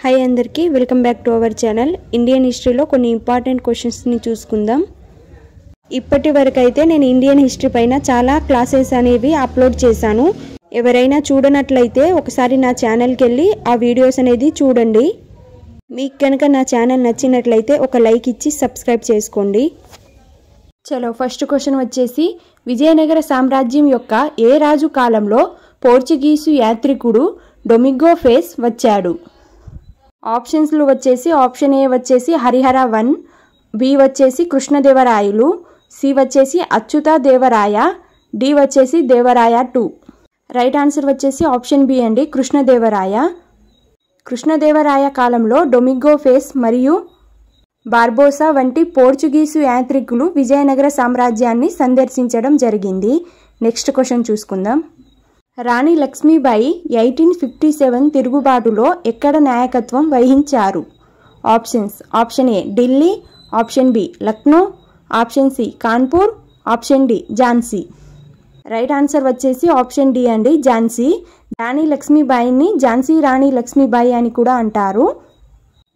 Hi అందరికీ welcome back to our channel. Indian హిస్టరీలో కొన్ని ఇంపార్టెంట్ క్వశ్చన్స్ని చూసుకుందాం. ఇప్పటి వరకు అయితే నేను ఇండియన్ హిస్టరీ పైన చాలా క్లాసెస్ అనేవి అప్లోడ్ చేశాను. ఎవరైనా చూడనట్లయితే ఒకసారి నా ఛానల్కి వెళ్ళి ఆ వీడియోస్ అనేది చూడండి. మీకు కనుక నా ఛానల్ నచ్చినట్లయితే ఒక లైక్ ఇచ్చి సబ్స్క్రైబ్ చేసుకోండి. చలో ఫస్ట్ క్వశ్చన్ వచ్చేసి, విజయనగర సామ్రాజ్యం యొక్క ఏ రాజు కాలంలో పోర్చుగీసు యాత్రికుడు డొమింగో ఫేస్ వచ్చాడు? ఆప్షన్స్లు వచ్చేసి ఆప్షన్ ఏ వచ్చేసి హరిహర 1, బి వచ్చేసి కృష్ణదేవరాయలు, సి వచ్చేసి అచ్యుత దేవరాయ, డి వచ్చేసి దేవరాయ 2. రైట్ ఆన్సర్ వచ్చేసి ఆప్షన్ బి అండి, కృష్ణదేవరాయ. కృష్ణదేవరాయ కాలంలో డొమింగో ఫేస్ మరియు బార్బోసా వంటి పోర్చుగీసు యాత్రికులు విజయనగర సామ్రాజ్యాన్ని సందర్శించడం జరిగింది. నెక్స్ట్ క్వశ్చన్ చూసుకుందాం. రాణి లక్ష్మీబాయి 1857 తిరుగుబాటులో ఎక్కడ నాయకత్వం వహించారు? Options option A Delhi, option B Lucknow, option C Kanpur, option D Jhansi. Right answer వచ్చేసి ఆప్షన్ డి అండి, ఝాన్సీ. రాణి లక్ష్మీబాయిని ఝాన్సీ రాణి లక్ష్మీబాయి అని కూడా అంటారు.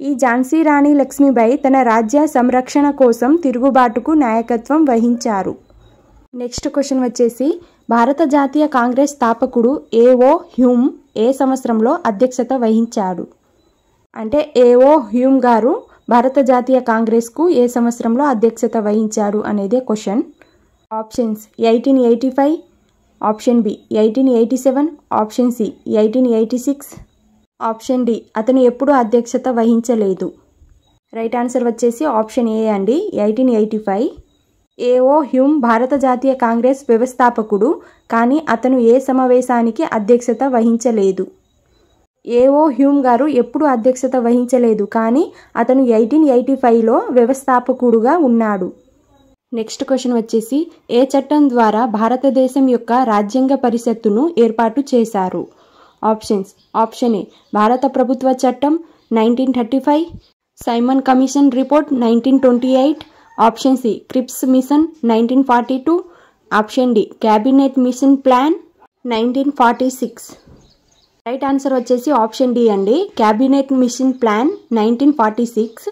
ఈ ఝాన్సీ రాణి లక్ష్మీబాయి తన రాజ్య సంరక్షణ కోసం తిరుగుబాటుకు నాయకత్వం వహించారు. నెక్స్ట్ క్వశ్చన్ వచ్చేసి, భారత జాతీయ కాంగ్రెస్ స్థాపకుడు ఏఓ హ్యూమ్ ఏ సంవత్సరంలో అధ్యక్షత వహించాడు? అంటే ఏఓ హ్యూమ్ గారు భారత జాతీయ కాంగ్రెస్కు ఏ సంవత్సరంలో అధ్యక్షత వహించాడు అనేదే question. Options 1885, option B 1887, option C 1886, option D అతను ఎప్పుడూ అధ్యక్షత వహించలేదు. రైట్ ఆన్సర్ వచ్చేసి ఆప్షన్ ఏ అండి, 1885. ఏఓ హ్యూమ్ భారత జాతీయ కాంగ్రెస్ వ్యవస్థాపకుడు, కానీ అతను ఏ సమావేశానికి అధ్యక్షత వహించలేదు. ఏఓ హ్యూమ్ గారు ఎప్పుడు అధ్యక్షత వహించలేదు, కానీ అతను 1885లో వ్యవస్థాపకుడుగా ఉన్నాడు. నెక్స్ట్ క్వశ్చన్ వచ్చేసి, ఏ చట్టం ద్వారా భారతదేశం యొక్క రాజ్యాంగ పరిషత్తును ఏర్పాటు చేశారు? ఆప్షన్స్ ఆప్షన్ ఏ భారత ప్రభుత్వ చట్టం 1935, Simon commission report 1928, option C Cripps mission 1942, option D cabinet mission plan 1946. Right answer వచ్చేసి ఆప్షన్ డి అండి, క్యాబినెట్ మిషన్ ప్లాన్ 1946.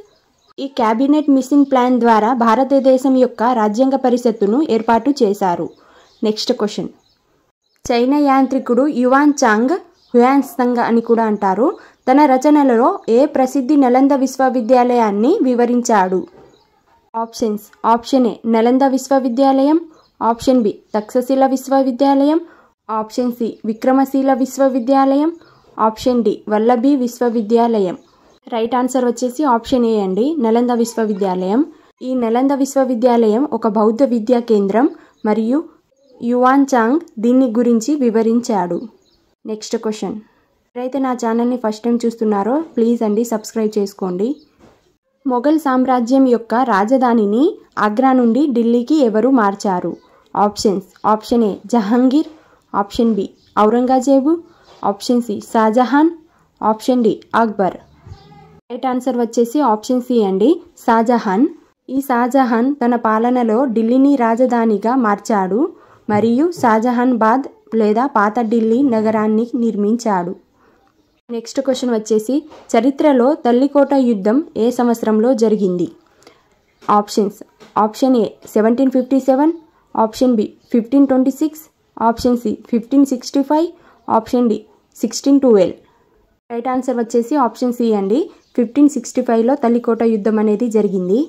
ఈ క్యాబినెట్ మిషన్ ప్లాన్ ద్వారా భారతదేశం యొక్క రాజ్యాంగ పరిషత్తును ఏర్పాటు చేశారు. నెక్స్ట్ క్వశ్చన్, చైనా యాంత్రికుడు యువాన్ చాంగ్, హ్యుయాన్సాంగ్ అని కూడా అంటారు, తన రచనలలో ఏ ప్రసిద్ధి నలంద విశ్వవిద్యాలయాన్ని వివరించాడు? ఆప్షన్స్ ఆప్షన్ ఏ నలంద విశ్వవిద్యాలయం, ఆప్షన్ బి తక్షశిల విశ్వవిద్యాలయం, ఆప్షన్ సి విక్రమశీల విశ్వవిద్యాలయం, ఆప్షన్ డి వల్లభి విశ్వవిద్యాలయం. రైట్ ఆన్సర్ వచ్చేసి ఆప్షన్ ఏ అండి, నలంద విశ్వవిద్యాలయం. ఈ నలంద విశ్వవిద్యాలయం ఒక బౌద్ధ విద్యా కేంద్రం మరియు యువాన్ చాంగ్ దీన్ని గురించి వివరించాడు. నెక్స్ట్ క్వశ్చన్, ఎవరైతే నా ఛానల్ని ఫస్ట్ టైం చూస్తున్నారో ప్లీజ్ అండి సబ్స్క్రైబ్ చేసుకోండి. మొఘల్ సామ్రాజ్యం యొక్క రాజధానిని ఆగ్రా నుండి ఢిల్లీకి ఎవరు మార్చారు? Options option A Jahangir, option B Aurangzeb, option C Shahjahan, option D Akbar. Right answer వచ్చేసి ఆప్షన్ సి అండి, షాజహాన్. ఈ షాజహాన్ తన పాలనలో ఢిల్లీని రాజధానిగా మార్చాడు మరియు షాజహాన్బాద్ లేదా పాత ఢిల్లీ నగరాన్ని నిర్మించాడు. నెక్స్ట్ క్వశ్చన్ వచ్చేసి, చరిత్రలో తల్లికోట యుద్ధం ఏ సంవత్సరంలో జరిగింది? Options option A 1757, option B 1526, option C 1565, option D 1612. Right answer వచ్చేసి ఆప్షన్ సి అండి, 1565లో తల్లికోట యుద్ధం అనేది జరిగింది.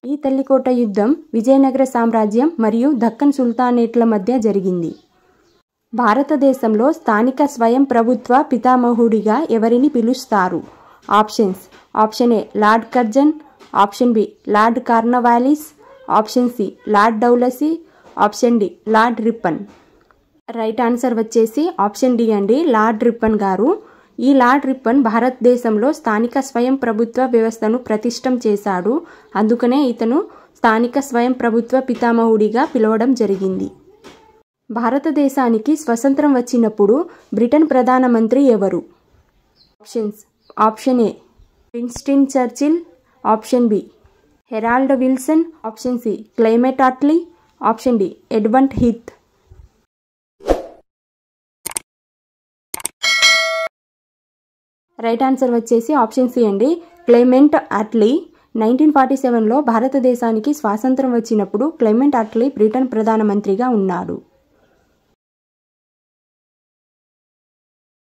ఈ తల్లికోట యుద్ధం విజయనగర సామ్రాజ్యం మరియు దక్కన్ సుల్తానేట్ల మధ్య జరిగింది. భారతదేశంలో స్థానిక స్వయం ప్రభుత్వ పితామహుడిగా ఎవరిని పిలుస్తారు? Options option a Lord Curzon, option b Lord Cornwallis, option c Lord Dalhousie, option d Lord Ripon. Right answer వచ్చేసి ఆప్షన్ డి అండి, లార్డ్ రిప్పన్ గారు. ఈ లార్డ్ రిప్పన్ భారతదేశంలో స్థానిక స్వయం ప్రభుత్వ వ్యవస్థను ప్రతిష్టం చేశాడు, అందుకనే ఇతను స్థానిక స్వయం ప్రభుత్వ పితామహుడిగా పిలవడం జరిగింది. భారతదేశానికి స్వతంత్రం వచ్చినప్పుడు బ్రిటన్ ప్రధానమంత్రి ఎవరు? Options option A Winston Churchill, option B Harold Wilson, option C Clement Attlee, option D Edmund Heath. Right answer వచ్చేసి ఆప్షన్ సి అండి, క్లెమెంట్ అట్లీ. 1947లో భారతదేశానికి స్వాతంత్రం వచ్చినప్పుడు క్లెమెంట్ అట్లీ బ్రిటన్ ప్రధానమంత్రిగా ఉన్నారు.